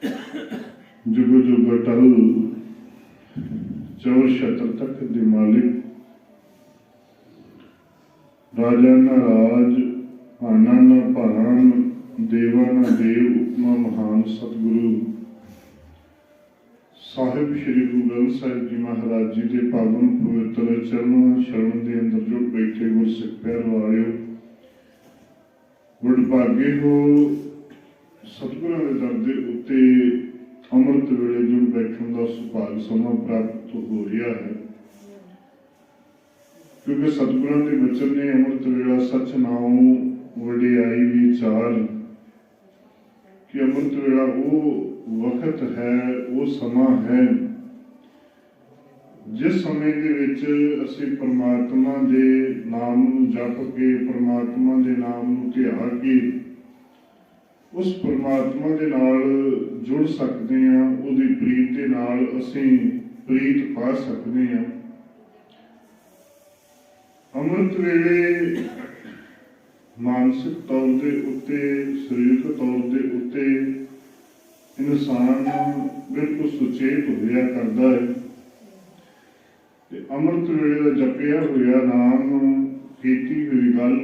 जुग जुग अटल चौर छत्र तक दे मालिक, राजा न राज आना न भान, देवा न देव उपमा महान सतगुरु साहिब श्री गुरु ग्रंथ साहिब जी महाराज जी के पावन पवित्र चरणों शरण के अंदर जुट बैठे गुरसिख प्यार वाले वडभागे हो। सतगुरां दे दर दे उत्ते अमृत वेले जुड़ बैठण दा सुभाग समा प्राप्त हो रहा है, क्योंकि सतगुरां दे वचन ने अमृत वेला सच नाम वडियाई विचार कि अमृत वेला वो वक्त है, वो समा है जिस समय दे विच असीं परमात्मा दे नाम नूं जप के, परमात्मा दे नाम नूं ध्या के उस परमात्मा दे नाल जुड़ सकते हैं, उहदी प्रीत दे नाल असीं प्रीत पा सकते हैं। अमृत वेले मानसिक तौर के उत्ते, सरीरक तौर के उत्ते इंसान बिल्कुल सुचेत होया करता है। अमृत वेले का जपिया होया नाम, कीती हुई गल,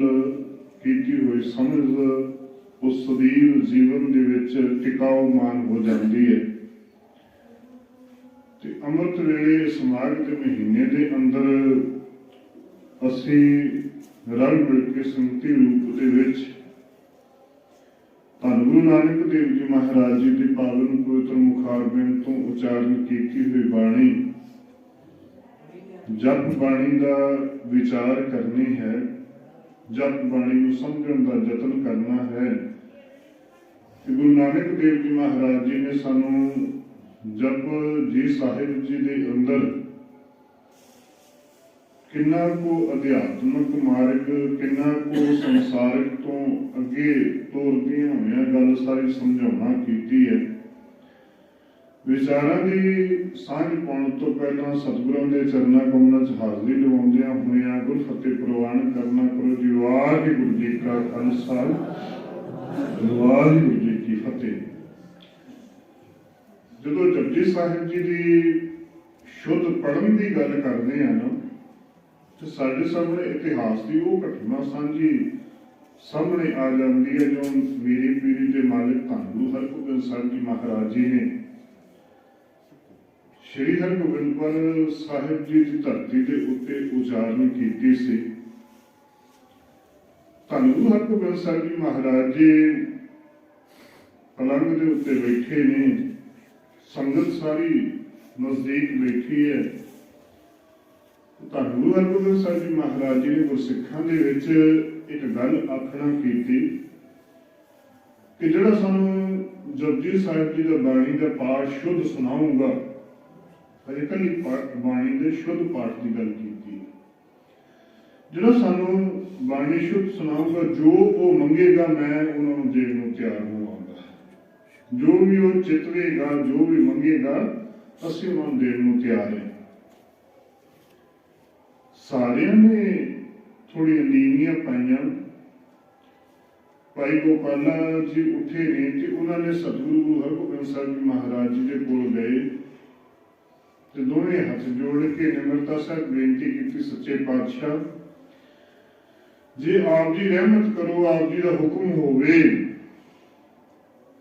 कीती हुई समझ उस सदैव जीवन दे विच टिकाऊ मान हो जाती है। ते अमृत वेले समाग के महीने के अंदर असी रल मिल के संगति रूप दे विच धन गुरु नानक देव जी महाराज जी की पावन पवित्र मुखारबिंद तो उचारण की हुई बाणी जप बाणी का विचार करनी है, जप बाणी को समझण का यतन करना है। गुरु नानक देव जी महाराज जी ने सानू जप जी साहिब जी के अंदर किन्ना को अध्यात्मक मार्ग, किन्ना को संसारिक तो अगे तोरदियां हुई गल सारी समझाउणा कीती है। विचारां दी सांझ पाउण तो पहला सतगुरां दे चरनां कमलां च हाज़री लवाउंदियां होइयां गुर फतेह प्रवान करना करो जी। वाहिगुरू जी का खालसा, वाहिगुरू जी की फतेह। जदों जपजी साहिब जी की शुद्ध पढ़न की गल करते हैं ना, तो साडे सामने इतिहास की वो घटना सांझी सामने आ जाती है जो मेरी पीढ़ी के मालिक धन गुरु हरगोबिंद साहिब जी महाराज जी ने श्री हरगोबिंदपुर साहिब जी की धरती के उत्ते उचारण की सी। धन गुरु हरगोबिंद साहिब जी महाराज जी पलंग के उत्ते बैठे ने, संगत सारी नजदीक बैठी है। धन गुरु हरगोबिंद साहिब जी महाराज जी ने गुरसिखां दे विच एक गल आखना की कि जिहड़ा सानू जपजी साहिब जी का बाणी का पाठ शुद्ध सुनाऊंगा, अजे कली बाणी के शुद्ध पाठ की गल की। जिहड़ा सानू बाणी शुद्ध सुनाऊंगा, जो वो मंगेगा मैं उन्होंने देण नूं तैयार होवांगा। जो भी वो चितवेगा, जो भी मंगेगा असीं उन्होंने देण नूं तैयार हैं। सारियां ने थोड़ी नीवियां पाइयां। भाई गोपाला जी उठे ने ते उन्होंने सतगुरु गुरु हरगोबिंद साहिब जी महाराज जी के कोल गए ते दोवें हथ जोड़ के निमरता साहब बेनती की, सच्चे पातशाह जे आप जी रहमत करो, आप जी का हुक्म होवे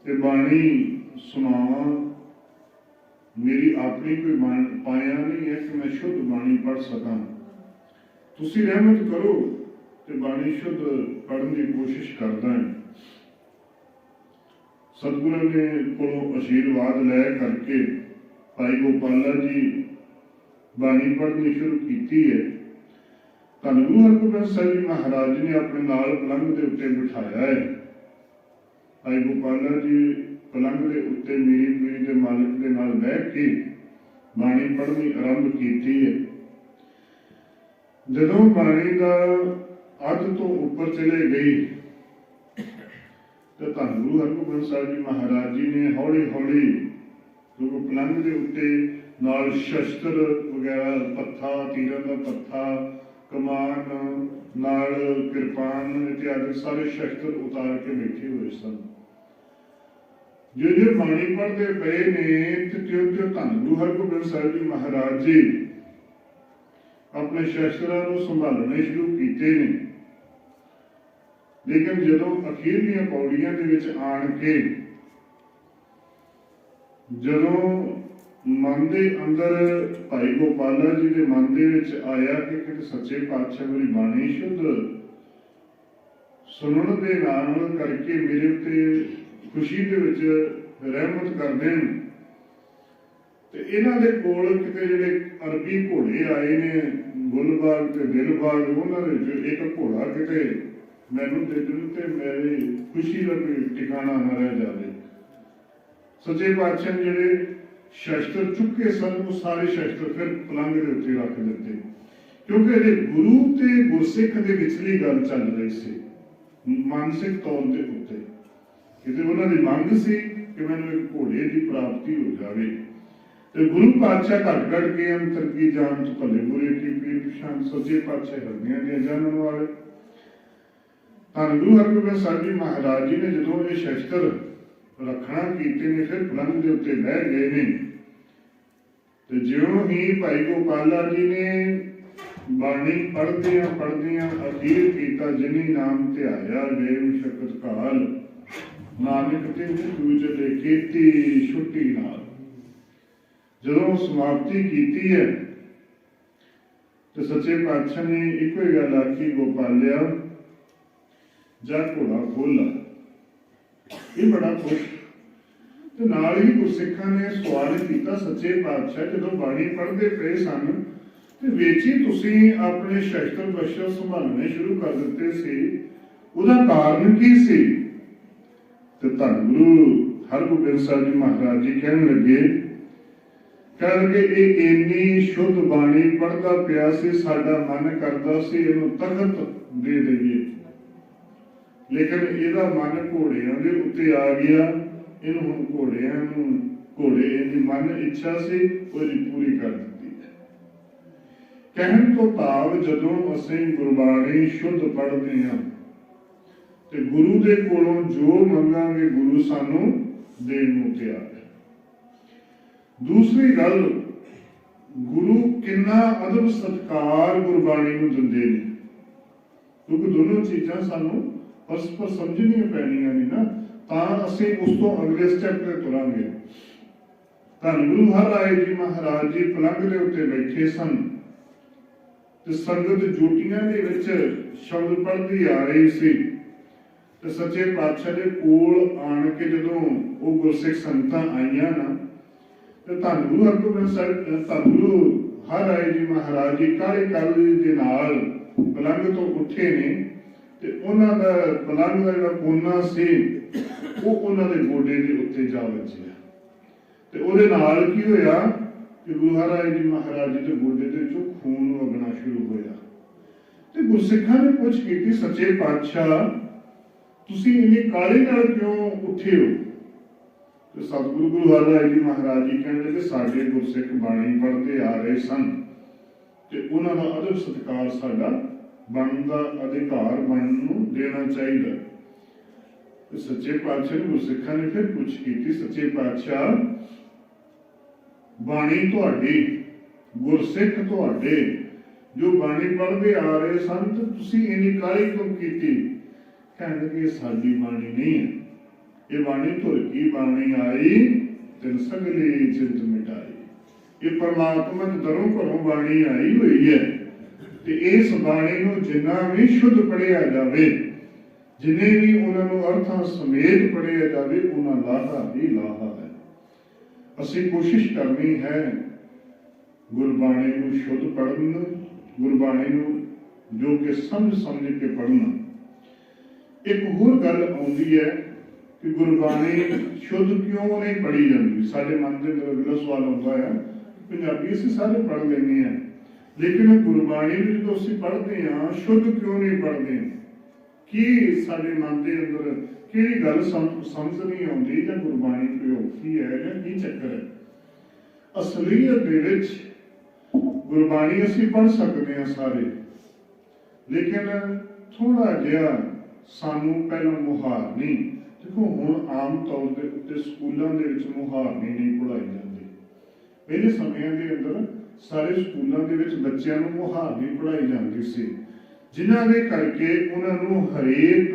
ते बाणी सुनावा। मेरी अपनी कोई पाया नहीं है कि मैं शुद्ध बाणी पढ़ सका, तुसी रहमत करो ते बाणी शुद्ध पढ़ने की कोशिश करता है। सतगुरु ने कोलों आशीर्वाद लै करके भाई गोपाला जी बाणी पढ़नी शुरू की है। धन गुरु हरगोबिंद साहिब जी महाराज जी ने अपने नाल पलंग के उत्ते बिठाया है। भाई गोपाला जी पलंग के उत्ते मेरी पीढ़ी के मालिक के नाल बैठ के बाणी पढ़नी आरंभ की है। जदों बाणी का अध तो ऊपर चले गई तो धन गुरु हरगोबिंद साहिब जी महाराज जी ने हौली हौली जो पलंग के उत्ते नाल शस्त्र वगैरह, पत्था, तीरां दा पत्था, कमान, नाल किरपान इत्यादि सारे शस्त्र उतार के बैठे हुए सन। जो जो बाणी पढ़ते पे ने त्यों त्यों धन गुरु हरगोबिंद साहिब जी महाराज जी अपने शस्त्रां नूं संभालने शुरू कीते ने। लेकिन जदों अखीरलियां पौड़ियां दे विच आण के जदों मन दे अंदर भाई गोपाला जी के मन दे विच आया कि किते सच्चे पातशाह मेरी बाणी शुद्ध सुनने दे नाल करके मेरे उत्ते खुशी दे विच रहमत कर देन ते इन्हां दे कोल किते जिहड़े अरबी घोड़े आए ने गुलबाग ते दिलबाग उन्हां दे विच एक घोड़ा किते मैनूं दे देण ते मेरी खुशी दा कोई ठिकाना ना रह जावे। सच्चे पातशाह जिहड़े शस्त्र चुके सन वो सारे शस्त्र फिर पलंग दे उत्ते रख दिते क्योंकि इहदे गुरु ते गुरसिख दे विचली गल चल रही सी मानसिक तौर के उत्ते किते उन्हां दी मंग सी कि मैनूं एक घोड़े की प्राप्ति हो जाए। तो गुरु पातशाह घट घट के अंतर की जान तो भले बुरे की पीर पछाण सच्चे पातशाह हरदियां दे जानन वाले धन गुरु हरगोबिंद साहिब जी महाराज जी ने जदों ये शस्त्र रखना कीते ने फिर पलंग के उत्ते बह गए ने तो ज्यों ही भाई गोपाला जी ने बाणी पढ़दियां अखीर कीता जिनी नाम ध्याया गए मुशक्कत काल नानक ते दूज दे कीती छुट्टी नाल जदों समाप्ति कीती है तो सच्चे पातशाह ने इको ही गल आखी गोपालिया जा घोड़ा खोला ये बड़ा खुश तो नाल ही गुरसिखां ने सवाल किया सच्चे पातशाह जदों बाणी पढ़ते पे सन ते वेची तुसीं अपने शस्त्र बस्त्र संभालने शुरू कर दिते सी उहदा कारण की सी। ते धन गुरु हरगोबिंद साहिब जी महाराज जी कहन लगे ये इन्नी शुद्ध बाणी पढ़ता पिया सी साडा मन करदा सी इहनूं तखत दे देईए लेकिन इहदा मन घोड़ियां दे उत्ते आ गया इहनूं हुण घोड़े इहदी मन इच्छा सी ओहदी पूरी कर दित्ती है। कहण तो भाव जदों असीं गुरबाणी शुद्ध पढ़दे हां ते गुरु दे कोलों जो मंगांगे गुरु सानूं देण नूं तैयार है। दूसरी गल गुरु किन्ना अदब सत्कार गुरबाणी नूं दिंदे ने क्योंकि दोनों चीज़ां सानूं परस्पर समझणियां पैणियां ने ना तां असीं उस तो अगले स्टैप ते तुरांगे। धन गुरु हरराय जी महाराज जी पलंग दे उत्ते बैठे सन ते संगत जूटियां दे विच शब्द पढ़दी आ रही सी ते सच्चे पातशाह दे कोल आण के जदों वो गुरसिख संगतां आईयां ना ते धन गुरु हरगोबिंद साहिब धन गुरु हरराय जी महाराज जी काले काले दे नाल पलंग तो उठे ने ते उन्हां दा पलंग दा जिहड़ा कोना सी वो उन्हां दे गोडे दे उत्ते जा वज्जिया ते ओहदे नाल की होया कि गुरु हरराय जी महाराज जी दे गोडे दे चों खून वगना शुरू होया ते गुरसिखां ने पुछ कीती सच्चे पातशाह तुसीं इन्नी काले नाल क्यों उठे हो। तो सतगुरु गुरु हरराय जी महाराज जी कहने लगे साडे गुरसिख बाणी पढ़ते आ रहे सन ते उन्हां दा अदब सत्कार साडा बनदा अधिकार बनन नूं देना चाहिए। तो सच्चे पातशाह ने गुरसिखां ने फिर पुछ कीती सच्चे पातशाह बाणी तुहाडी गुरसिख तुहाडे जो बाणी पढ़ते आ रहे सन तो तुसीं इन्नी काली क्यों कीती। कहने लगे साडी बाणी नहीं है ये बाणी धुर की बाणी आई तिन सगली जिंद मिटाई ये परमात्मा दे दरों घरों बाणी आई हुई है ते इस बाणी नूं जिन्ना भी शुद्ध पढ़िया जावे जिन्हें भी उन्होंने अर्थां समेत पढ़िया जावे उन्हां लाहा ही लाहा है। असीं कोशिश करनी है गुरबाणी नूं शुद्ध पढ़न गुरबाणी नूं जो कि समझ के पढ़ना। एक होर गल आउंदी है कि गुरबाणी शुद्ध क्यों नहीं पढ़ी जाती। साडे मन के अंदर अगला सवाल आता है पंजाबी असीं सारे पढ़ लेने हैं लेकिन गुरबाणी जो असीं पढ़ते हैं शुद्ध क्यों नहीं पढ़ते कि साडे मन के अंदर किहड़ी गल समझ नहीं आउंदी जां गुरबाणी कोई औखी है जां की चक्कर है। असलीयत दे विच गुरबाणी असीं पढ़ सकते हैं सारे लेकिन थोड़ा जिहा सानू पहला मुहार नहीं देखो देखो हुण आम तौर के उत्ते स्कूलों के विच मुहावरे नहीं पढ़ाए जाते। पहले समयां दे अंदर सारे स्कूलों के विच बच्चों को मुहावरे पढ़ाई जाती सी, जिन्हां दे करके उन्हां नूं हरेक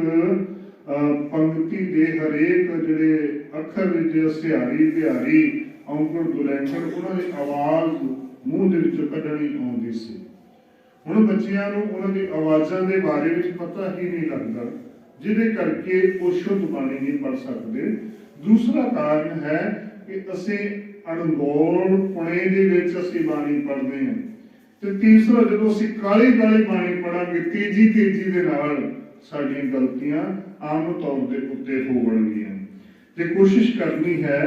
पंक्ति के हरेक जिहड़े अखर जे सिहारी बिहारी औंकड़ दुलैंकड़ उन्हां दी आवाज़ मूँह दे विचों कढणी आउंदी सी। हुण बच्चियां नूं उन्हां दी आवाज़ां दे बारे विच पता ही नहीं लगदा, जिहदे करके वो शुद्ध बाणी नहीं पढ़ सकते। दूसरा कारण है कि असीं अणगौल पुणे दे विच असीं बाणी पढ़दे हां, ते तीसरा जदों असीं काली काली बाणी पढ़ांगे तेजी तेजी दे नाल साडीआं गलतियां आम तौर दे उत्ते होवणगीआं। ते कोशिश करनी है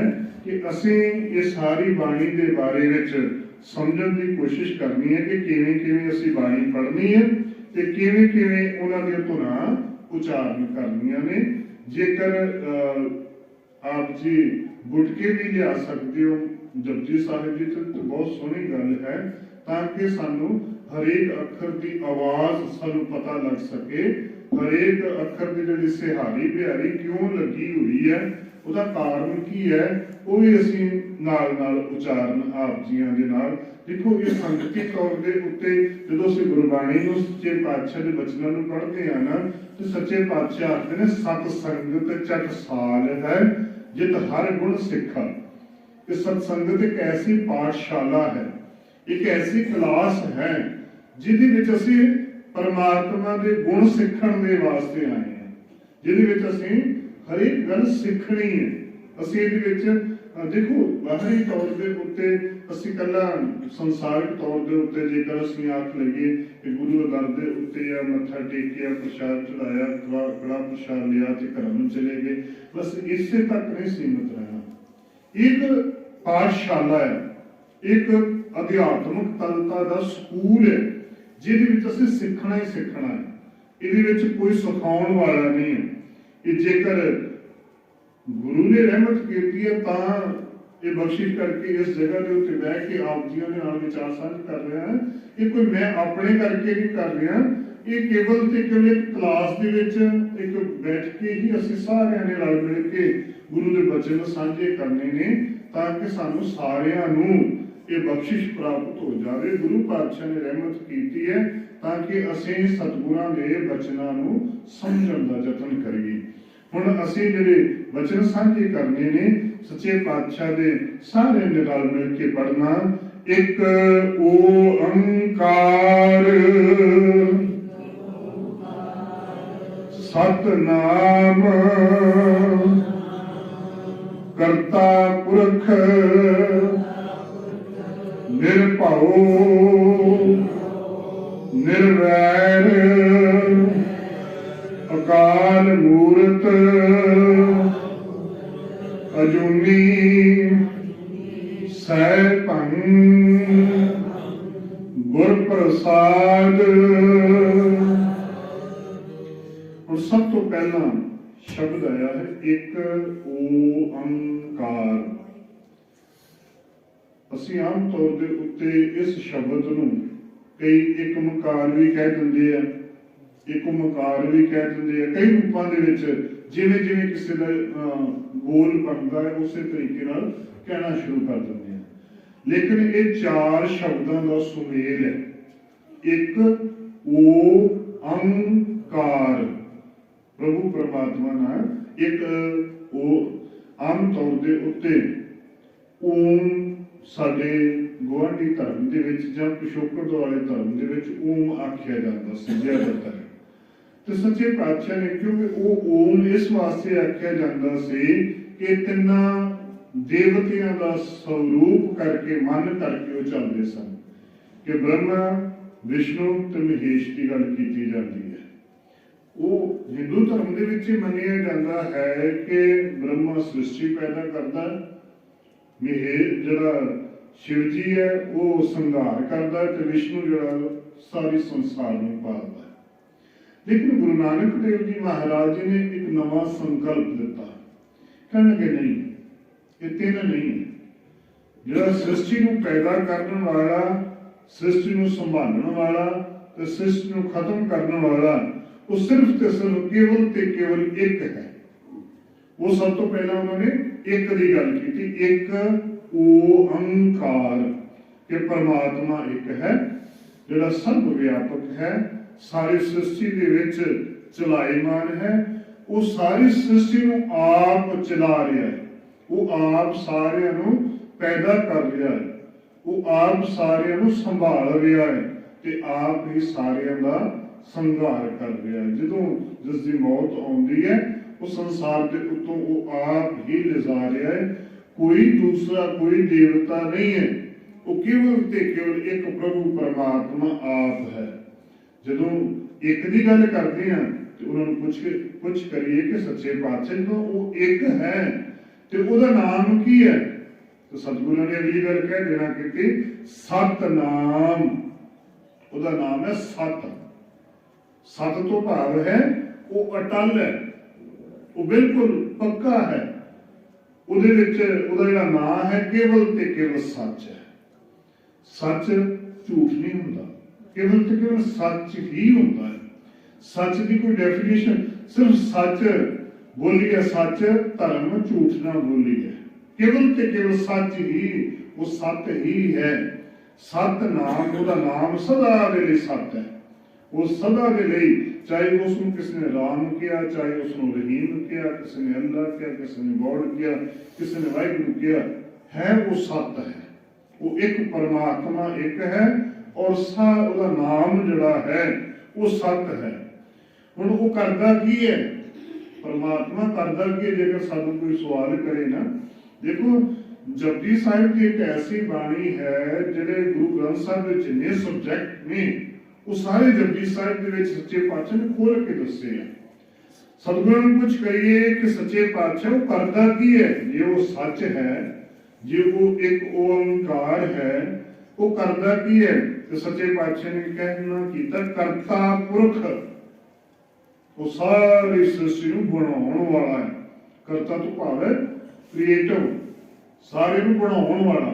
कि असीं इस सारी बाणी दे बारे विच समझण दी कोशिश करनी है कि किवें किवें असीं बाणी पढ़नी है ते किवें किवें उन्हां दी धुनां उचारण करनियां ने। जेकर आप जी गुटके भी लिया सकते हो जपजी साहिब जी, तो बहुत सोहनी गल है, ताकि सानू हरेक अखर की आवाज़ सानू पता लग सके, हरेक अखर की जिहड़ी सिहारी बिहारी क्यों लगी हुई है, उसका कारण की है, वो भी असीं नाल नाल उचारण आप जियां दे नाल। देखो ये संगति तौर के उत्ते जदों असीं गुरबाणी नूं सच्चे पातशाह दे बचनां नूं पढ़दे हां ना, तो सच्चे पातशाह आखदे ने सत संगत चट साल है जित हर गुण सिखा। कि सत्संगत एक ऐसी पाठशाला है, एक ऐसी क्लास है जिहदे विच असीं परमात्मा दे गुण सिखण दे वास्ते आए हैं, जिहदे विच असीं हर एक गल सीखनी है। असीं इहदे विच देखो बाहरी तौर के उत्ते असीं कल्ला संसारिक तौर के उत्ते जेकर असीं आख लईए कि गुरु दर दे उत्ते या मत्था टेकिया, प्रसाद चढ़ाया, कड़ा प्रसाद लिया ते घर नूं चले गए, बस इसे तक नहीं सीमित रहना। एक पाठशाला है, एक अध्यात्मक तलता दा स्कूल है, जिहदे विच असीं सीखना ही सीखना है। इहदे विच कोई सिखाउण वाला नहीं है। ये जेकर गुरु ने रहमत की है तां ये बख्शिश करके इस जगह के उत्ते बैठ के आप जियां दे नाल विचार साझ कर रहा है, ये कोई मैं अपने करके नहीं कर रहा, ये केवल ते केवल एक क्लास दे विच एक बैठ के ही असीं सारिआं ने रल मिल के गुरु दे वचन साझे करने ने, ताकि सानू सारिआं नूं ये बख्शिश प्राप्त हो जाए। गुरु पातशाह ने रहमत की है ताकि असीं सतगुरां दे वचनां नूं समझण दा यतन करिए। हुण असीं जिहड़े वचन साझे करने ने सच्चे पातशाह दे सारे ने रल मिल के पढ़ना। एक ओंकार सतनाम करता पुरख निर्भउ निर्वैर अकाल मूरत अजूनी सैभं गुर प्रसाद। और सब तो पहला शब्द आया है एक ओंकार। असीं आम तौर के उत्ते इस शब्द नूं कई एक मकार भी कह दिंदे आ, एक ओंकार भी कह दिंदे आ, कई रूपां दे विच जिवें जिवें किसी दा बोल बनता है उस तरीके नाल कहना शुरू कर दिंदे आ। लेकिन ये चार शब्दों का सुमेल है, एक ओंकार प्रभु परमात्मा नाल एक ओ आम तौर के उत्ते ओम साडे गुआढ़ी धर्म दे विच जां पिछोकड़ वाले धर्म दे विच ओम आख्या जाता सी ज्यादातर। तो सच्चे पातशाह ने क्योंकि वो ओम इस वास्ते आख्या जाता सी कि तिन्ना देवतियां का स्वरूप करके मन करके वो चलते सन कि ब्रह्मा विष्णु ते महेश की गल की जाती है। वो हिंदू धर्म दे विच मन्निया जाता है कि ब्रह्मा सृष्टि पैदा करता, महेश जिहड़ा शिव जी है वो संहार करता है, तो विष्णु जिहड़ा सारी संसार नूं पालदा है। लेकिन गुरु नानक देव जी महाराज जी ने एक नवा संकल्प दिता, कहने लगे नहीं ये तीन नहीं है, जिहड़ा सृष्टि नूं पैदा करने वाला, सृष्टि नूं संभालने वाला ते सृष्टि नूं खत्म करने वाला वो सिर्फ ते सिर्फ केवल ते केवल एक है, वो सब तो पहला उन्होंने एक की गल की, एक ओंकार कि परमात्मा एक है जिहड़ा सर्व व्यापक है, सारी सृष्टि दे विच चलाईमान है, वो सारी सृष्टि नूं आप चला रहा है, वो आप सारिਆਂ ਨੂੰ पैदा कर रहा है, वो आप सारिਆਂ ਨੂੰ संभाल रहा है ते आप ही सारिਆਂ ਦਾ संघार कर रहा है। ਜਦੋਂ जिस दी मौत आउंदी है वो संसार के उत्तों वो आप ही लिजा रहा है, कोई दूसरा कोई देवता नहीं है, वो केवल ते केवल एक प्रभु परमात्मा आप है। ਜਦੋਂ एक की गल करते हैं तो उन्होंने कुछ करिए कि सच्चे पातशाह जो वो एक है तो उसका नाम की है, तो सतगुरु ने अगली गल कह देना कि सतनाम, उसका नाम है सत। सत तो भाव है वो अटल है, वो बिल्कुल पक्का है, उसका नाम है केवल ते केवल सच है। सच झूठ नहीं होता, केवल ते केवल सच ही होता है। सच की कोई डेफिनेशन सिर्फ सच बोलिए, सच धर्म झूठ ना बोलिए, केवल ते केवल सच ही, वो सत ही है। सत नाम, उसका नाम सदा दे लई सत है, वो सदा दे लई, चाहे उसको किसी ने राम किया, चाहे उसको रहीम किया, किसी ने अल्लाह किया, किसी ने गॉड किया, किसी ने वाहिगुरु किया, है वो सत है। वो एक परमात्मा एक है और उसका नाम जड़ा है वो सत है। हुण वो करदा की है, परमात्मा करदा की है, जेकर सानू कोई सवाल करे ना, देखो जपजी साहिब की एक ऐसी बाणी है जिहड़े गुरु ग्रंथ साहिब दे जिन्ने सबजैक्ट ने वो सारे जपजी साहिब दे विच सच्चे पातशाह ने खोल के दसे हैं। सतगुरु ने कुछ कहिए कि सच्चे पातशाह वो करदा की है, जे वो सच है, जे वो एक ओंकार है, वो करदा की है। तो सच्चे पातशाह ने कहना कीता करता पुरख, वो सारी सृष्टि नूं बनाउण वाला है। करता तो भाव है क्रिएटिव, सारे नूं बनाउण वाला,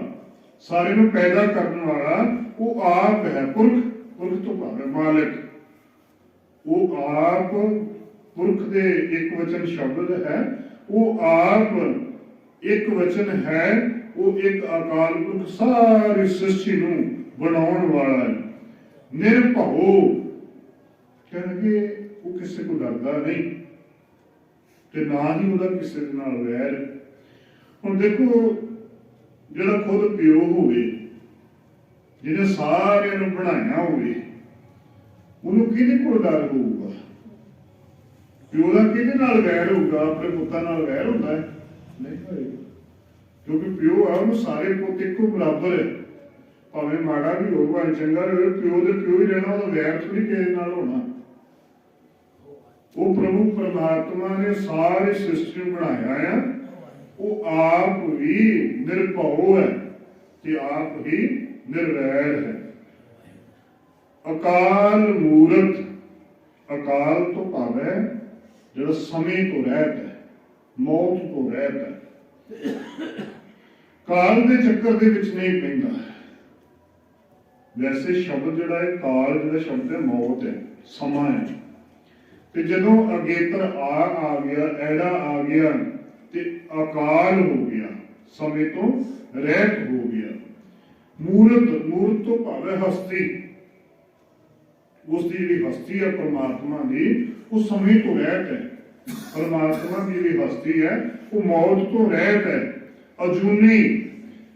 सारे नूं पैदा करने वाला वो आप है। पुरख, पुरख तो भाव है मालिक, वो आप पुरख दे एक वचन शब्द है, वो आप एक वचन है, वो एक अकाल पुरख सारी सृष्टि नूं बनाउण वाला है। निरभउ कहणगे वो किसी को डरदा नहीं ते ना ही उसका किसी दे नाल वैर। हुण देखो जिहड़ा खुद प्यो होवे, जिहने सारिਆਂ ਨੂੰ ਬਣਾਇਆ होवे, ਉਹਨੂੰ ਕਿਹਦੇ ਕੋਲ डर होਊਗਾ? प्यो ਦਾ ਕਿਹਦੇ ਨਾਲ ਵੈਰ ਹੋਊਗਾ? ਆਪਣੇ ਪੁੱਤਾਂ ਨਾਲ ਵੈਰ ਹੁੰਦਾ ਹੈ? ਨਹੀਂ ਹੋਏਗਾ, क्योंकि प्यो आ ਉਹਨੂੰ ਸਾਰੇ ਪੁੱਤ ਇੱਕੋ ਬਰਾਬਰ ਹੈ, ਭਾਵੇਂ ਮਾੜਾ ਵੀ ਹੋਊ ਭਾਵੇਂ ਚੰਗਾ ਹੋਵੇ, प्यो ਦੇ प्यो ही रहना, ਉਹਦਾ ਵੈਰ ਥੋੜੀ ਕਿਸੇ ਨਾਲ ਹੋਣਾ। वो प्रभु परमात्मा ने सारी सृष्टि बनाया है, वो आप भी निर्भउ है कि आप ही निर्वैर है। अकाल मूरत, अकाल तो भाव है जो समय तो रहत है, मौत तो रहत है, काल के चक्कर दे विच नहीं पैंदा। वैसे शब्द जिहड़ा है काल, जिहड़ा शब्द है मौत है, समा है, ਤੇ ਜਦੋਂ ਅਗੇਤਰ ਆ ਗਿਆ, ਐੜਾ ਆ ਗਿਆ ਤੇ ਅਕਾਲ ਹੋ ਗਿਆ, ਸਮੇਂ ਤੋਂ ਰਹਿਤ ਹੋ ਗਿਆ। ਮੂਰਤ, ਮੂਰਤ ਤੋਂ ਭਾਵੇਂ ਹਸਤੀ, ਉਸ ਦੀ ਜਿਹੜੀ ਹਸਤੀ ਹੈ ਪਰਮਾਤਮਾ ਦੀ, ਉਹ ਸਮੇਂ ਤੋਂ ਰਹਿਤ ਹੈ। ਪਰਮਾਤਮਾ ਦੀ ਜਿਹੜੀ ਹਸਤੀ ਹੈ ਉਹ ਮੌਤ ਤੋਂ ਰਹਿਤ ਹੈ, ਅਜੂਨੀ।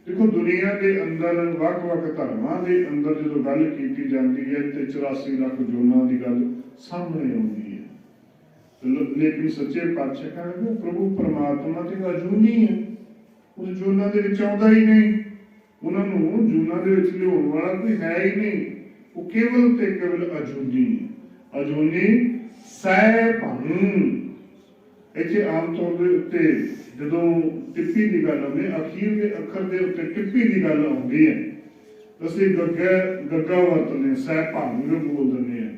ਦੇਖੋ ਦੁਨੀਆ ਦੇ ਅੰਦਰ ਵੱਖ-ਵੱਖ ਧਰਮਾਂ ਦੇ ਅੰਦਰ ਜਦੋਂ ਗੱਲ ਕੀਤੀ ਜਾਂਦੀ ਹੈ ਤੇ 84 ਲੱਖ ਜੂਨਾਂ ਦੀ ਗੱਲ ਸਾਹਮਣੇ ਆਉਂਦੀ ਹੈ, लेकिन सच्चे पातशाह कहते प्रभु परमात्मा ते अजूनी है, उस जूना दे विच आउंदा ही नहीं, उन्होंने जूना दे विच लियाउण वाला कोई है ही नहीं, वो केवल ते केवल अजूनी है। अजूनी सह भंग। इत्थे आम तौर दे उत्ते जदों टिप्पी दी गल आउंदी, अखीर दे अखर दे उत्ते टिप्पी दी गल आउंदी है, ਅਸੀਂ ਗੱਗਾ ਵਰਤਦੇ, ਸਹਿ ਭੰਗ बोल ਦਿੰਦੇ हैं।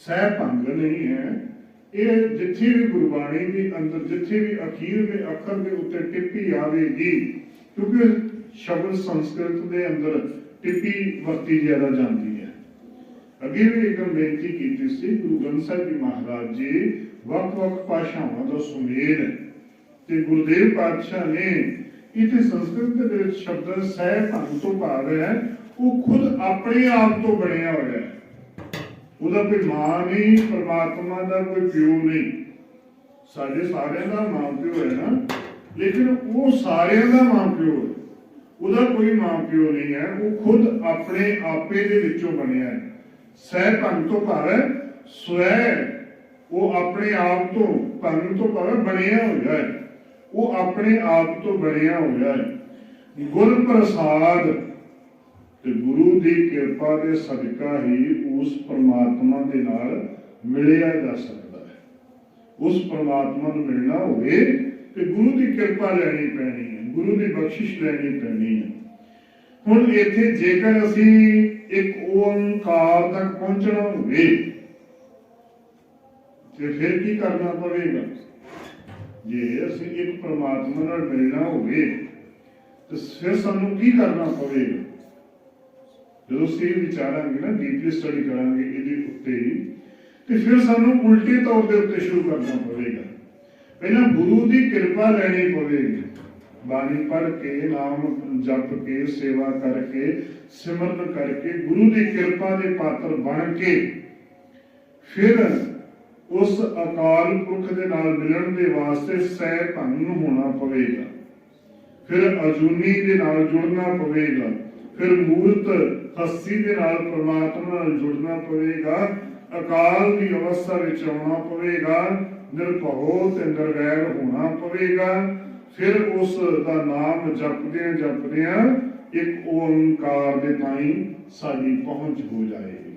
ਸਹਿ ਭੰਗ नहीं है, ਇਹ ਜਿੱਥੇ ਵੀ ਗੁਰਬਾਣੀ ਦੇ ਅੰਦਰ ਜਿੱਥੇ ਵੀ ਅਖੀਰ ਦੇ ਅੱਖਰ ਦੇ ਉੱਤੇ ਟਿੱਪੀ ਆਵੇਗੀ, ਕਿਉਂਕਿ ਸ਼ਬਦ ਸੰਸਕ੍ਰਿਤ ਦੇ ਅੰਦਰ ਟਿੱਪੀ ਵਰਤੀ ਜ਼ਿਆਦਾ ਜਾਂਦੀ ਹੈ। ਅੱਗੇ ਵੀ ਇੱਕ ਬੇਨਤੀ ਕੀਤੀ ਸੀ, ਗੁਰੂ ਗ੍ਰੰਥ ਸਾਹਿਬ ਜੀ ਮਹਾਰਾਜ ਜੀ ਵੱਖ-ਵੱਖ ਭਾਸ਼ਾਵਾਂ ਦਾ ਸੁਮੇਲ ਹੈ। ਤੇ ਗੁਰਦੇਵ ਪਾਤਸ਼ਾਹ ਨੇ इतने संस्कृत के शब्द सह भंग तो भाव है वो खुद अपने आप तो बनया होया है। ਉਹਦਾ कोई मां नहीं, परमात्मा का कोई प्यो नहीं। साडे सारिਆਂ ਦਾ मां प्यो है ना, लेकिन वो सारिਆਂ ਦਾ मां प्यो है। ਉਹਦਾ कोई मां प्यो नहीं है, वो खुद अपने आपे दे विचों बनया है। सह भंग तो भाव है स्वै, वो अपने आप तो भंग तो भाव बनया होया है, वो अपने आप तो बनया होया है। गुर प्रसाद ते गुरु की कृपा के सदका ही उस परमात्मा के नाल मिलिया जा सकता है। उस परमात्मा को मिलना होवे ते गुरु की कृपा लैनी पैनी है, गुरु की बख्शिश लैनी पैनी है। हुण इत्थे जेकर असी एक ओंकार तक पहुंचना होवे ते फिर की करना पवेगा? जे असी एक परमात्मा नाल मिलना होवे तो फिर सानू की करना पवेगा? जो असी विचारांगे ना, डीपली स्टडी करांगे इहदे उत्ते ही, तो फिर सानू उल्टे तौर के उत्ते शुरू करना पवेगा। पहला गुरु की कृपा लैनी पवेगी, बाणी पढ़ के, नाम जप के, सेवा करके, सिमरन करके, गुरु की कृपा के पात्र बन के फिर उस अकाल पुरख के नाल मिलन के वास्ते सह भंग होना पवेगा, फिर अजूनी के नाल जुड़ना पवेगा, फिर मूर्त हस्ती के नाल परमात्मा नाल जुड़ना पवेगा, अकाल की अवस्था विच आना पवेगा, निर्भव ते निर्वैर होना पवेगा। फिर उस दा नाम जपदियां जपदियां एक ओंकार दे ताईं साडी पहुंच हो जाएगी।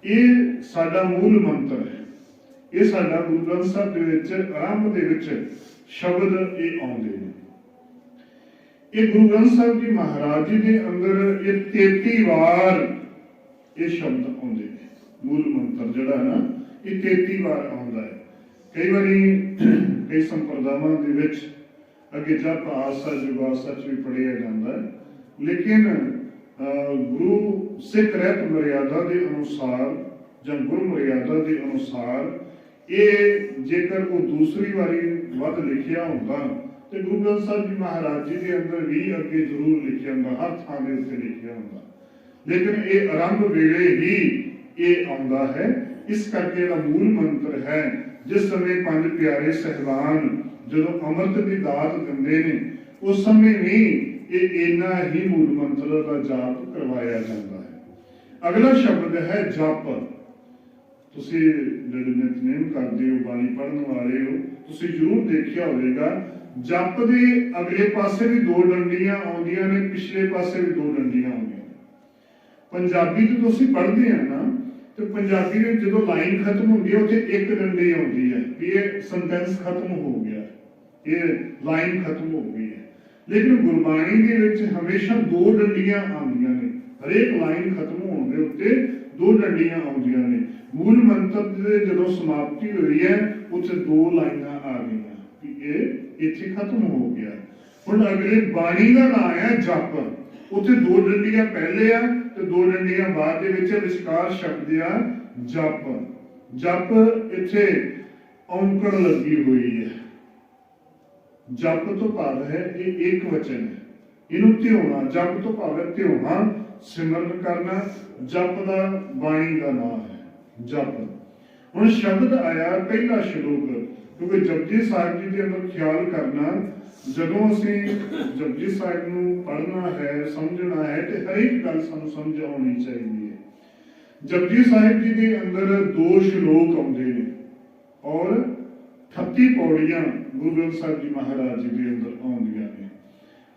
ये साडा मूल मंत्र है। ये साडा गुरु ग्रंथ साहिब दे विच आरंभ दे विच शब्द ये आउंदे ने। ये गुरु ग्रंथ साहिब जी महाराज जी दे अंदर ये 33 वार ये शब्द आउंदे ने। मूल मंत्र जिहड़ा है ना, ये 33 वार आउंदा है। कई बारी कई संप्रदायां दे विच अगे जप आसा जुगा सच भी पढ़िया जाता है, लेकिन गुरु सिख रहत मर्यादा के अनुसार या गुरु मर्यादा के अनुसार ये जेकर वो दूसरी बारी वध लिखिया होगा तो गुरु ग्रंथ साहिब जी महाराज जी के अंदर भी अगे जरूर लिखिया होगा, हर थां दे उत्ते लिखिया होगा, लेकिन ये आरंभ वेले ही ये आउंदा है। इस करके मूल मंत्र है, जिस समय पंज प्यारे सहबान जो अमृत की दात दिंदे ने उस समय भी ये इन्ना ही मूल मंत्र का जाप करवाया जाता है। अगला शब्द है जप। तुसी जिहड़े नितनेम करदे हो, बाणी पढ़न वाले हो, तुसी जरूर देखिया होवेगा जप दे अगले पासे भी 2 डंडियां आउंदियां ने, पिछले पासे भी 2 डंडियां आउंदियां। पंजाबी तो तुसी पढ़दे हैं ना, तो पंजाबी में जो लाइन खत्म होती है उत्थे एक डंडी आती है कि ये सेंटेंस खत्म हो गया, ये लाइन खत्म हो गई है। लेकिन गुरबाणी के विच हमेशा 2 डंडियां आउंदियां ने, हरेक लाइन खत्म होने के उत्ते 2 डंडियां आउंदियां ने। मूल मंत्र की जो समाप्ति हुई है उत्थे 2 लाइनां आ गई कि ये इत्थे खत्म हो गया। हुण अगले बाणी का नाम है जप, उत्थे 2 डंडियां पहले आ ते 2 डंडियां बाद दे विच, विचकार शब्द आ जप। जप इत्थे औंकड़ लगी हुई है। जप तो भाव है ये एक वचन है, इनू ध्योना, जप तो भाव है ध्योना, सिमरन करना। जप का बाणी का नाम है जप। हुण शब्द आया पहला श्लोक, क्योंकि जपजी साहिब जी के अंदर ख्याल करना, जदों असीं जपजी साहिब नूं पढ़ना है, समझना है, तो हर एक गल सानूं समझ आउणी चाहिए है। जपजी साहिब जी के अंदर 2 श्लोक आउंदे ने और 38 पौड़ियां गुरु ग्रंथ साहिब जी महाराज जी के अंदर आउंदियां ने।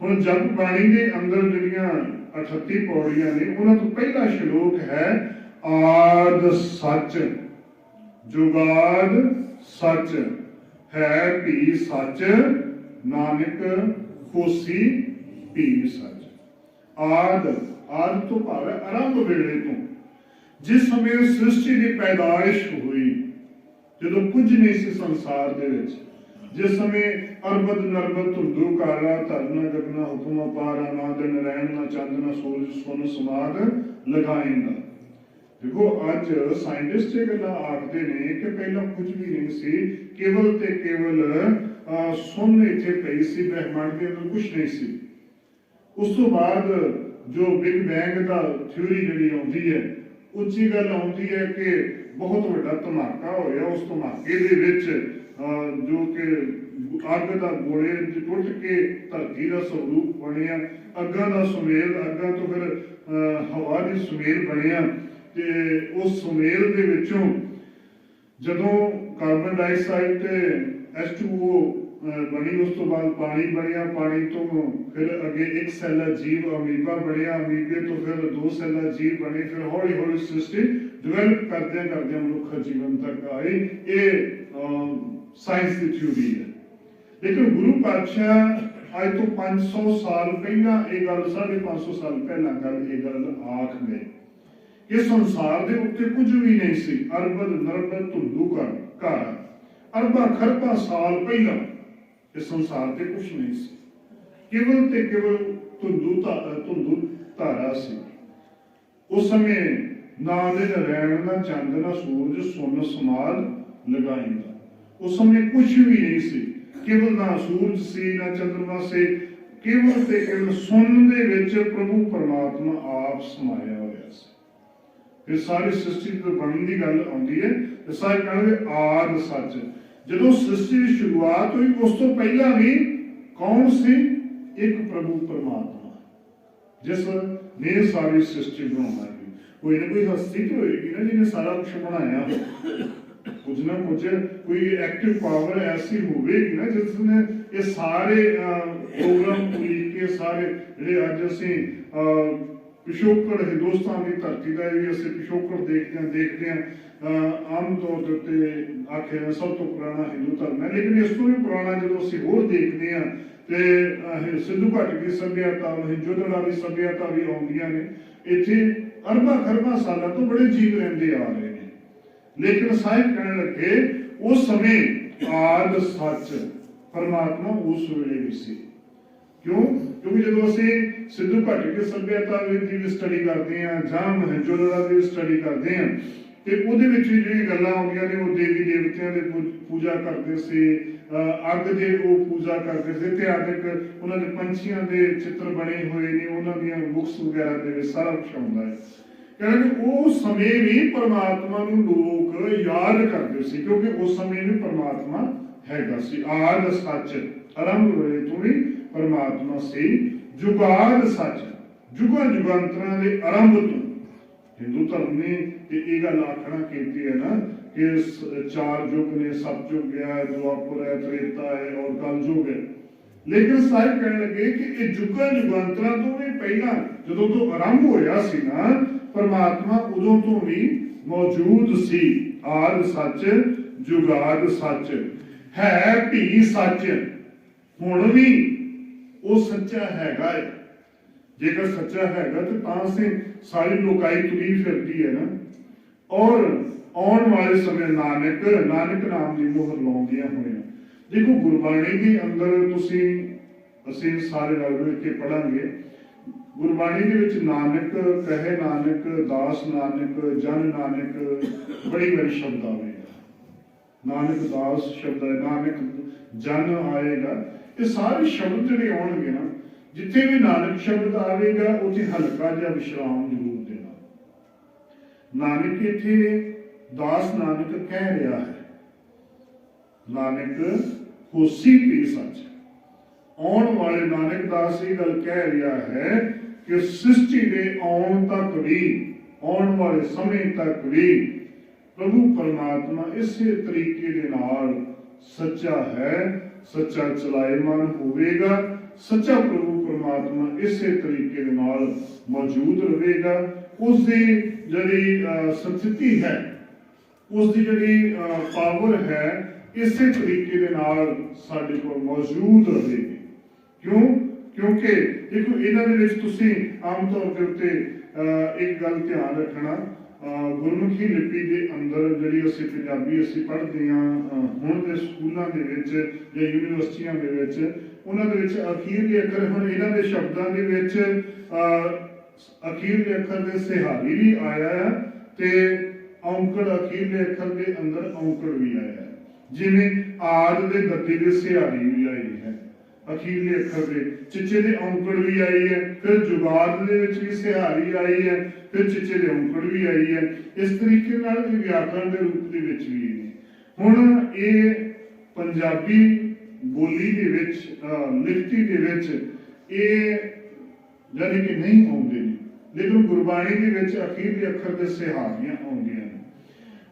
हुण जप बाणी के अंदर जिहड़ियां 38 पौड़ियां ने, उन्हां तों पहला श्लोक है आद सच जुगाद सच है भी सच नानक होसी भी सच। आद आद तो भाव है आरंभ वेले तो, जिस समय सृष्टि की पैदाइश हुई, जो कुछ नहीं सी संसार दे विच, जिस समय अरबद नरबद धुंधु काला धरना गगना हुक्म अपारा, ना दिन रैन ना चंद ना सूरज सुन समाद लगाएंगा। देखो अज साइंटिस्ट ये गल्लां आखदे ने कि पहला कुछ भी नहीं सी, केवल ते केवल ਸੁੰਨ ਇੱਥੇ ਪਈ ਸੀ, ਬ੍ਰਹਿਮੰਡ ਦੇ ਅੰਦਰ ਕੁਛ ਨਹੀਂ ਸੀ। ਉਸ ਤੋਂ ਬਾਅਦ ਜੋ ਬਿਗ ਬੈਂਗ ਦਾ ਥਿਊਰੀ ਜਿਹੜੀ ਆਉਂਦੀ ਹੈ, ਉੱਚੀ ਗੱਲ ਆਉਂਦੀ ਹੈ ਕਿ ਬਹੁਤ ਵੱਡਾ ਧਮਾਕਾ ਹੋਇਆ। ਉਸ ਧਮਾਕੇ ਦੇ ਵਿੱਚ ਜੋ ਕਿ ਅੱਗ ਦਾ ਗੋਲੇ ਟੁੱਟ ਕੇ ਧਰਤੀ ਦਾ ਸਰੂਪ ਬਣਿਆ, ਅੱਗਾਂ ਦਾ ਸੁਮੇਲ, ਅੱਗਾਂ ਤੋਂ ਫਿਰ ਹਵਾ ਦੀ ਸੁਮੇਲ ਬਣਿਆ, ਤੇ ਉਸ ਸੁਮੇਲ ਦੇ ਵਿੱਚੋਂ ਜਦੋਂ ਕਾਰਬਨ ਡਾਈਆਕਸਾਈਡ ਤੇ H2O ਬਣੀ, ਉਸ ਤੋਂ ਬਾਅਦ ਪਾਣੀ ਬਣਿਆ, ਪਾਣੀ ਤੋਂ ਫਿਰ ਅੱਗੇ ਇੱਕ ਸੈੱਲਾ ਜੀਵ ਅਮੀਬਾ ਬਣਿਆ, ਅਮੀਬੇ ਤੋਂ ਫਿਰ ਦੋ ਸੈੱਲਾ ਜੀਵ ਬਣੇ, ਫਿਰ ਹੌਲੀ ਹੌਲੀ ਸ੍ਰਿਸ਼ਟੀ ਡਿਵੈਲਪ ਕਰਦਿਆਂ ਮਨੁੱਖ ਜੀਵਨ ਤੱਕ ਆਏ। ਇਹ ਸਾਇੰਸ ਦੀ ਥਿਊਰੀ ਹੈ। ਲੇਕਿਨ ਗੁਰੂ ਪਾਤਸ਼ਾਹ ਅੱਜ ਤੋਂ 500 ਸਾਲ ਪਹਿਲਾਂ ਇਹ ਗੱਲ, 550 ਸਾਲ ਪਹਿਲਾਂ ਇਹ ਗੱਲ ਆਖ ਗਏ ਕਿ ਸੰਸਾਰ ਦੇ ਉੱਤੇ ਕੁਝ ਵੀ ਨਹੀਂ ਸੀ। ਅਰਬਦ ਨਰਬਦ ਧੁੰਦੂ ਘਰ ਅਰਬਾਂ ਖਰਬਾਂ ਸਾਲ ਪਹਿਲਾਂ ਇਹ ਸੰਸਾਰ ਤੇ ਕੁਝ ਨਹੀਂ ਸੀ, ਕੇਵਲ ਤੇ ਕੇਵਲ ਧੁੰਦੂ ਧਾਰਾ ਸੀ। ਉਸ ਸਮੇਂ ਨਾ ਦਿਨ ਰਹਿਣ, ਨਾ ਚੰਦ, ਨਾ ਸੂਰਜ, ਸੁੰਨ ਸਮਾਦ ਲਗਾਈਂਦਾ। ਉਸ ਸਮੇਂ ਕੁਝ ਵੀ ਨਹੀਂ ਸੀ, ਕੇਵਲ ਨਾ ਸੂਰਜ ਸੀ, ਨਾ ਚੰਦਰਮਾ ਸੀ, ਕੇਵਲ ਤੇ ਕੇਵਲ ਸੁੰਨ ਦੇ ਵਿੱਚ ਪ੍ਰਭੂ ਪਰਮਾਤਮਾ ਆਪ ਸਮਾਇਆ ਹੋਇਆ ਸੀ। ਫਿਰ ਸਾਰੀ ਸ੍ਰਿਸ਼ਟੀ ਦੇ ਬਣਨ ਦੀ ਗੱਲ ਆਉਂਦੀ ਹੈ ਤੇ ਸਾਰੇ ਕਹਿੰਦੇ ਆਦਿ ਸੱਚ। ਜਦੋਂ ਸ੍ਰਿਸ਼ਟੀ ਦੀ ਸ਼ੁਰੂਆਤ ਹੋਈ, ਉਸ ਤੋਂ ਪਹਿਲਾਂ ਵੀ ਕੌਣ ਸੀ? ਇੱਕ ਪ੍ਰਭੂ ਪਰਮਾਤਮਾ, ਜਿਸ ਨੇ ਸਾਰੀ ਸ੍ਰਿਸ਼ਟੀ ਬਣਾਉਣਾ। ਕੋਈ ਨਾ ਕੋਈ ਹਸਤੀ ਤਾਂ ਹੋਏਗੀ ਨਾ ਜਿਹਨੇ ਸਾਰਾ ਕੁਛ ਬਣਾਇਆ, ਕੁਝ ਨਾ ਕੁਝ ਕੋਈ ਐਕਟਿਵ ਪਾਵਰ ਐਸੀ ਹੋਵੇਗੀ ਨਾ ਜਿਸ ਨੇ ਇਹ ਸਾਰੇ ਪ੍ਰੋਗਰਾਮ ਪੂਰੀ ਕੇ ਸਾਰੇ ਜਿਹੜੇ ਅੱਜ ਅਸੀਂ ਪਿਛੋਕੜ ਹਿੰਦੁਸਤਾਨ ਦੀ ਧਰਤੀ ਦਾ ਵੀ ਅਸੀਂ ਪਿਛੋਕੜ ਦੇਖਦੇ ਹਾਂ। ਆਮ ਤੌਰ ਦੇ ਉੱਤੇ ਆਖਿਆ ਸਭ ਤੋਂ ਪੁਰਾਣਾ ਹਿੰਦੂ ਧਰਮ ਹੈ, ਲੇਕਿਨ ਇਸ ਤੋਂ ਵੀ ਪੁਰਾਣਾ ਜਦੋਂ ਅਸੀਂ ਹੋਰ ਦੇਖਦੇ ਹਾਂ ਤੇ ਸਿੰਧੂ ਘਾਟੀ ਦੀ ਸੱਭਿਅਤਾ, ਮੋਹਿੰਜੋਦੜੋ ਦੀ ਸੱਭਿਅਤਾ ਵੀ ਆਉਂਦੀਆਂ ਨੇ। ਇੱਥੇ ਅਰਬਾਂ ਖਰਬਾਂ ਸਾਲਾਂ ਤੋਂ ਬੜੇ ਜੀਵ ਰਹਿੰਦੇ ਆ ਰਹੇ ਨੇ, ਲੇਕਿਨ ਸਾਹਿਬ ਕਹਿਣ ਲੱਗੇ ਉਸ ਸਮੇਂ ਆਦਿ ਸੱਚ ਪਰਮਾਤਮਾ ਉਸ ਵੇਲੇ ਵੀ ਸੀ। ਕਿਉਂਕਿ ਜਦੋਂ ਅਸੀਂ ਸਿੰਧੂ ਘਾਟੀ ਦੀ ਸੱਭਿਅਤਾ ਦੀ ਵੀ ਸਟੱਡੀ ਕਰਦੇ ਹਾਂ ਜਾਂ ਮੋਹਿੰਜੋਦੜੋ ਦੀ ਸਟੱਡੀ ਕਰਦੇ ਹਾਂ ਤੇ ਉਹਦੇ ਵਿੱਚ ਵੀ ਜਿਹੜੀਆਂ ਗੱਲਾਂ ਆਉਂਦੀਆਂ ਨੇ, ਉਹ ਦੇਵੀ ਦੇਵਤਿਆਂ ਦੇ ਪੂਜਾ ਕਰਦੇ ਸੀ, ਅੱਗ ਦੇ ਉਹ ਪੂਜਾ ਕਰਦੇ ਸੀ, ਤੇ ਆਦਿਕ ਉਹਨਾਂ ਦੇ ਪੰਛੀਆਂ ਦੇ ਚਿੱਤਰ ਬਣੇ ਹੋਏ ਨੇ, ਉਹਨਾਂ ਦੀਆਂ ਬੁੱਕਸ ਵਗੈਰਾ ਦੇ ਵਿੱਚ ਸਾਰਾ ਕੁਛ ਆਉਂਦਾ ਹੈ। ਕਹਿੰਦੇ ਉਹ ਸਮੇਂ ਵੀ ਪਰਮਾਤਮਾ ਨੂੰ ਲੋਕ ਯਾਦ ਕਰਦੇ ਸੀ, ਕਿਉਂਕਿ ਉਸ ਸਮੇਂ ਵੀ ਪਰਮਾਤਮਾ ਹੈਗਾ ਸੀ। ਆਦਿ ਸੱਚ ਆਰੰਭ ਵੇਲੇ ਤੋਂ ਵੀ ਪਰਮਾਤਮਾ ਸੀ। ਜੁਗਾਦ ਸੱਚ, ਜੁਗਾਂ ਜੁਗਾਂਤਰਾਂ ਦੇ ਆਰੰਭ ਤੋਂ ਹਿੰਦੂ ਧਰਮ ਨੇ ਇਹ ਗੱਲ ਆਖਣਾ ਕੀਤੀ ਹੈ ਨਾ ਕਿ 4 ਯੁੱਗ ਨੇ, ਸਤਯੁਗ ਹੈ, ਦੁਆਪਰ ਹੈ, ਤ੍ਰੇਤਾ ਹੈ ਔਰ ਕਲਯੁਗ ਹੈ। ਲੇਕਿਨ ਸਾਹਿਬ ਕਹਿਣ ਲੱਗੇ ਕਿ ਇਹ ਜੁਗਾਂ ਜੁਗਾਂਤਰਾਂ ਤੋਂ ਵੀ ਪਹਿਲਾਂ ਜਦੋਂ ਤੋਂ ਆਰੰਭ ਹੋਇਆ ਸੀ ਨਾ, ਪਰਮਾਤਮਾ ਉਦੋਂ ਤੋਂ ਵੀ ਮੌਜੂਦ ਸੀ। ਆਦਿ ਸੱਚ ਜੁਗਾਦ ਸੱਚ ਹੈ ਵੀ ਸੱਚ, ਹੁਣ ਵੀ ਉਹ ਸੱਚਾ ਹੈਗਾ ਹੈ। ਜੇਕਰ ਸੱਚਾ ਹੈਗਾ ਤੇ ਤਾਂ ਅਸੀਂ ਸਾਰੀ ਲੋਕਾਈ ਤੁਰੀ ਫਿਰਦੀ ਹੈ ਨਾ। ਔਰ ਆਉਣ ਵਾਲੇ ਸਮੇਂ ਨਾਨਕ ਨਾਮ ਦੀ ਮੋਹਰ ਲਾਉਂਦਿਆਂ ਹੋਇਆ। ਦੇਖੋ ਗੁਰਬਾਣੀ ਦੇ ਅੰਦਰ ਅਸੀਂ ਸਾਰੇ ਰਲ ਮਿਲ ਕੇ ਪੜਾਂਗੇ। ਗੁਰਬਾਣੀ ਦੇ ਵਿੱਚ ਨਾਨਕ ਕਹੇ, ਨਾਨਕ ਦਾਸ, ਨਾਨਕ ਜਨ ਨਾਨਕ, ਬੜੀ ਸ਼ਬਦ ਆਵੇਗਾ। ਨਾਨਕ ਦਾਸ ਸ਼ਬਦ ਹੈ, ਨਾਨਕ ਜਨ ਆਏਗਾ। ਇਹ ਸਾਰੇ ਸ਼ਬਦ ਜਿਹੜੇ ਆਉਣਗੇ ਨਾ, ਜਿੱਥੇ ਵੀ ਨਾਨਕ ਸ਼ਬਦ ਆਵੇਗਾ ਉੱਥੇ ਹਲਕਾ ਜਿਹਾ ਵਿਸ਼ਰਾਮ ਜ਼ਰੂਰ ਦੇਣਾ। ਨਾਨਕ ਇੱਥੇ ਦਾਸ ਨਾਨਕ ਕਹਿ ਰਿਹਾ ਹੈ, ਨਾਨਕ ਹੋਸੀ ਵੀ ਸੱਚ। ਆਉਣ ਵਾਲੇ ਨਾਨਕ ਦਾਸ ਇਹ ਗੱਲ ਕਹਿ ਰਿਹਾ ਹੈ ਕਿ ਸ੍ਰਿਸ਼ਟੀ ਦੇ ਆਉਣ ਤੱਕ ਵੀ, ਆਉਣ ਵਾਲੇ ਸਮੇਂ ਤੱਕ ਵੀ ਪ੍ਰਭੂ ਪਰਮਾਤਮਾ ਇਸੇ ਤਰੀਕੇ ਦੇ ਨਾਲ ਸੱਚਾ ਹੈ, ਸੱਚਾ ਚਲਾਇਮਾਨ ਹੋਵੇਗਾ। ਸੱਚਾ ਪ੍ਰਭੂ ਪਰਮਾਤਮਾ ਇਸੇ ਤਰੀਕੇ ਦੇ ਨਾਲ ਮੌਜੂਦ ਰਹੇਗਾ। ਉਸ ਦੀ ਜਿਹੜੀ ਸਥਿਤੀ ਹੈ, ਉਸ ਦੀ ਜਿਹੜੀ ਪਾਵਰ ਹੈ, ਇਸੇ ਤਰੀਕੇ ਦੇ ਨਾਲ ਸਾਡੇ ਕੋਲ ਮੌਜੂਦ ਰਹੇਗੀ। ਕਿਉਂਕਿ ਦੇਖੋ ਇਹਨਾਂ ਦੇ ਵਿੱਚ ਤੁਸੀਂ ਆਮ ਤੌਰ ਦੇ ਉੱਤੇ ਇੱਕ ਗੱਲ ਧਿਆਨ ਰੱਖਣਾ, ਗੁਰਮੁਖੀ ਲਿਪੀ ਦੇ ਅੰਦਰ ਜਿਹੜੀ ਅਸੀਂ ਪੰਜਾਬੀ ਪੜ੍ਹਦੇ ਹਾਂ ਹੁਣ ਦੇ ਸਕੂਲਾਂ ਦੇ ਵਿੱਚ ਜਾਂ ਯੂਨੀਵਰਸਿਟੀਆਂ ਦੇ ਵਿੱਚ, ਉਹਨਾਂ ਦੇ ਵਿੱਚ ਅਖੀਰਲੇ ਅੱਖਰ, ਹੁਣ ਇਹਨਾਂ ਦੇ ਸ਼ਬਦਾਂ ਦੇ ਵਿੱਚ ਅਖੀਰਲੇ ਅੱਖਰ ਦੇ ਸਿਹਾਰੀ ਵੀ ਆਇਆ ਹੈ ਤੇ ਔਂਕੜ, ਅਖੀਰਲੇ ਅੱਖਰ ਦੇ ਅੰਦਰ ਔਂਕੜ ਵੀ ਆਇਆ ਹੈ। जिवें आद दे दत्ते दे सिहारी भी आई है, अखीरले अखर दे चिचे दे औंकड़ भी आई है, फिर जुगाड़ दे विच भी सिहारी आई है, फिर चिचे दे औंकड़ भी आई है। इस तरीके नाल व्याकरण दे रूप दे विच भी ने। हुण ये पंजाबी बोली दे विच लिखती दे विच ये जाने कि नहीं आउंदे, लेकिन गुरबाणी दे विच अखीरले अखर दे सिहारियां आउंदियां ने।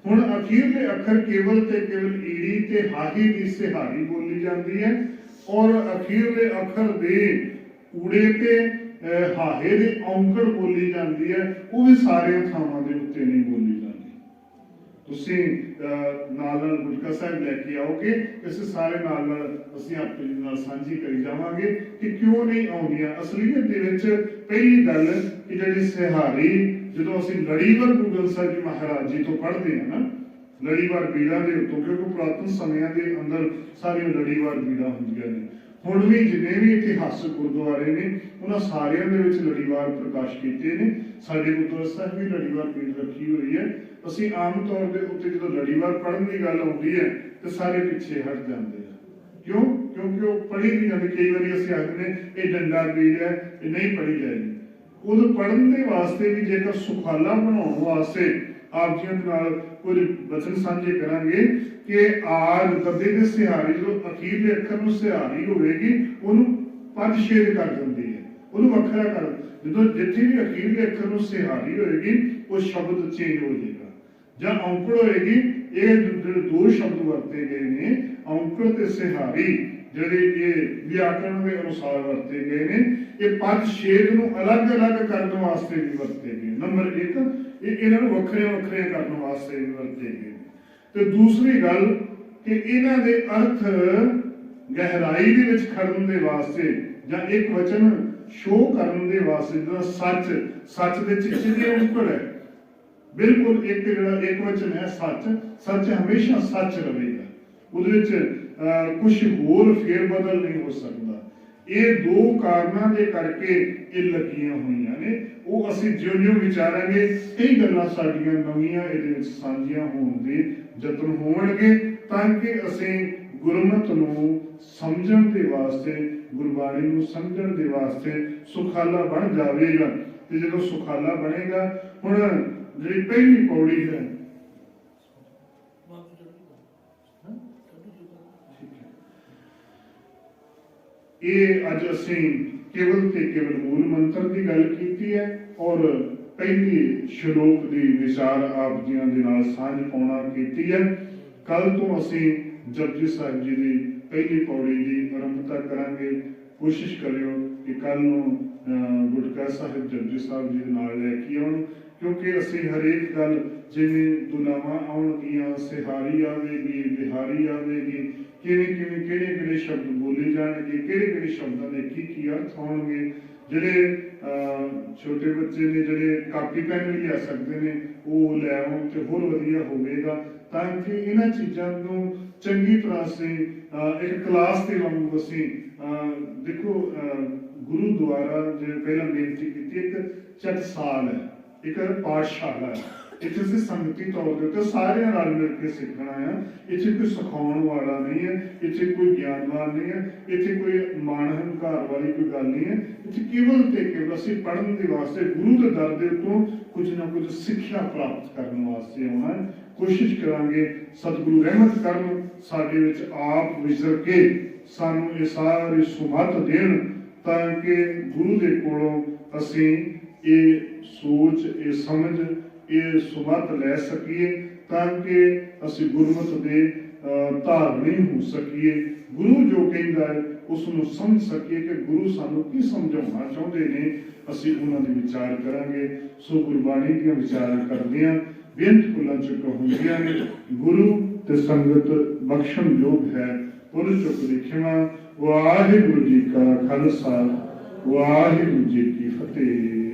हुण अखीरले अखर केवल ते केवल ईड़ी ते हाही दी सिहारी बोली जाती है, और अखीरले अखर दे ऊड़े ते हाहे दे औंकड़ बोली जाती है, वो भी सारे थावां दे उत्ते नहीं बोली जाती। तुसीं नाल नाल गुटका साहिब लैके आओगे, इस सारे नाल नाल असीं आपणे नाल सांझी करी जावांगे कि क्यों नहीं आउंदियां। असलीयत दे विच पहली गल कि जिहड़ी सिहारी जदों असीं लड़ीवार गुरु ग्रंथ साहिब जी महाराज जी तो पढ़दे हां ना, लड़ीवार बीड़ां दे उत्तों, क्योंकि पुरातन समयां दे अंदर सारियां लड़ीवार बीड़ां हुंदियां ने। हुण भी जिन्ने भी इतिहासक गुरुद्वारे ने उन्हां सारियां दे विच लड़ीवार प्रकाश कीते ने। साडे गुरुद्वारा साहिब भी लड़ीवार बीड़ रखी हुई है। असीं आम तौर दे उत्ते जदों लड़ीवार पढ़न दी गल आउंदी है ते सारे पिछे हट जांदे आ। क्यों? क्योंकि वो पढ़ी नहीं जाती। कई बार असीं आखदे ये डंडा बीड़ है, ये नहीं पढ़ी जाएगी। उस पढ़न दे वास्ते भी जेकर सुखाला बनाउण वास्ते आप जी नाल कुछ वचन साझे करांगे कि आद दबे दे सिहारी जो अखीरले अखर नूं सिहारी होवेगी उहनूं पद छेद कर दिंदी है, उहनूं वखरा कर। जदों जिथे भी अखीरले अखर नूं सिहारी होएगी वो शब्द चेंज हो जाएगा। जां औंकड़ होएगी, ये दो शब्द वरते गए ने, औंकड़ ते सिहारी ਜਿਹੜੇ ਇਹ ਵਿਆਕਰਣ ਦੇ ਅਨੁਸਾਰ ਵਰਤੇ ਗਏ ਨੇ। ਇਹ ਪਦ ਛੇਦ ਨੂੰ ਅਲੱਗ-ਅਲੱਗ ਕਰਨ ਵਾਸਤੇ ਵੀ ਵਰਤੇ ਗਏ। ਨੰਬਰ 1 ਇਹ ਇਹਨਾਂ ਨੂੰ ਵੱਖਰੇ ਕਰਨ ਵਾਸਤੇ ਵੀ ਵਰਤੇ ਗਏ। ਤੇ ਦੂਸਰੀ ਗੱਲ ਕਿ ਇਹਨਾਂ ਦੇ ਅਰਥ ਗਹਿਰਾਈ ਦੇ ਵਿੱਚ ਖੜਨ ਦੇ ਵਾਸਤੇ ਜਾਂ ਇੱਕ ਵਚਨ ਸ਼ੋਅ ਕਰਨ ਦੇ ਵਾਸਤੇ, ਜਿਹੜਾ ਸੱਚ ਦੇ ਚਿੱਚੇ ਦੀ ਔਂਕੜ ਹੈ, ਬਿਲਕੁਲ ਇੱਕ ਵਚਨ ਹੈ ਸੱਚ ਹਮੇਸ਼ਾ ਸੱਚ ਰਹੇਗਾ, ਉਹਦੇ ਵਿੱਚ कुछ होर फेर बदल नहीं हो सकता। ये दो कारणों के करके ये लगियां हुई ने। वो असीं ज्यों-ज्यों विचारांगे कई गल्लां साडीआं नवीआं इहदे विच सांझियां होण दे यतन होणगे, ताकि असीं गुरमत नूं समझण दे वास्ते, गुरबाणी नूं समझण दे वास्ते सुखाला बन जावेगा। ते जदों सुखाला बनेगा, हुण जिहड़ी पहली पौड़ी है ये अज असीं केवल ते केवल मूल मंत्र की गल कीती है, और पहली श्लोक की विचार आप जियां दे नाल सांझ पाउणा कीती है। कल तो असीं जपजी साहिब जी की पहली पौड़ी की आरंभता करांगे। कोशिश करियो कि कल नूं गुटका साहिब जपजी साहिब जी दे नाल लैके आउण, क्योंकि असीं हरेक गल जिवें दुलावां आउणगीआं, सिहारी आवेगी, बिहारी आवेगी, किहड़े शब्द बोले जाणगे, किहड़े शब्दां दे की अर्थ होणगे। जिहड़े छोटे बच्चे ने जिहड़े कापी पैन भी लिया सकते हैं, वो लै आउण ते होर वधिया होवेगा, ताकि इन्हां चीज़ां नूं चंगी तरह से एक क्लास के वांगू असीं देखो। गुरुद्वारा जिवें पहला बेनती की, एक चटसाल है, एक पाठशाला है। इत्थे असीं संगती तौर दे उत्ते सारे रल मिल के सीखना है। इत्थे कोई सिखाउण वाला नहीं है, इत्थे कोई ज्ञानवान नहीं है, इत्थे कोई मान हंकार वाली कोई गल नहीं है। इत्थे केवल ते केवल असीं पढ़न दे वास्ते गुरु दे दर दे उत्तों कुछ ना कुछ सिक्ख्या प्राप्त करने वास्ते आउणा है। कोशिश करांगे सतगुरु रहमत करन, साडे विच आप विचर के सानूं इह सारी सुमत देण, ताकि गुरु दे कोलों असीं ये सोच, ये समझ, ये सुमत लै सकीए, ताकि असीं गुरमत दे धारणी हो सकीए। गुरु जो कहता है उसनूं समझ सकीए कि गुरु सानूं की समझाउणा चाहुंदे ने। असीं उन्हां दे विचार करांगे। सो गुरबाणी दीआं विचार करदिआं बेनत भुलां चुक हुंदिआं ने। गुरु ते संगत बख्शण योग है, पुर चुक लिखिवा। वाहिगुरू जी का खालसा, वाहिगुरू जी की फतेह।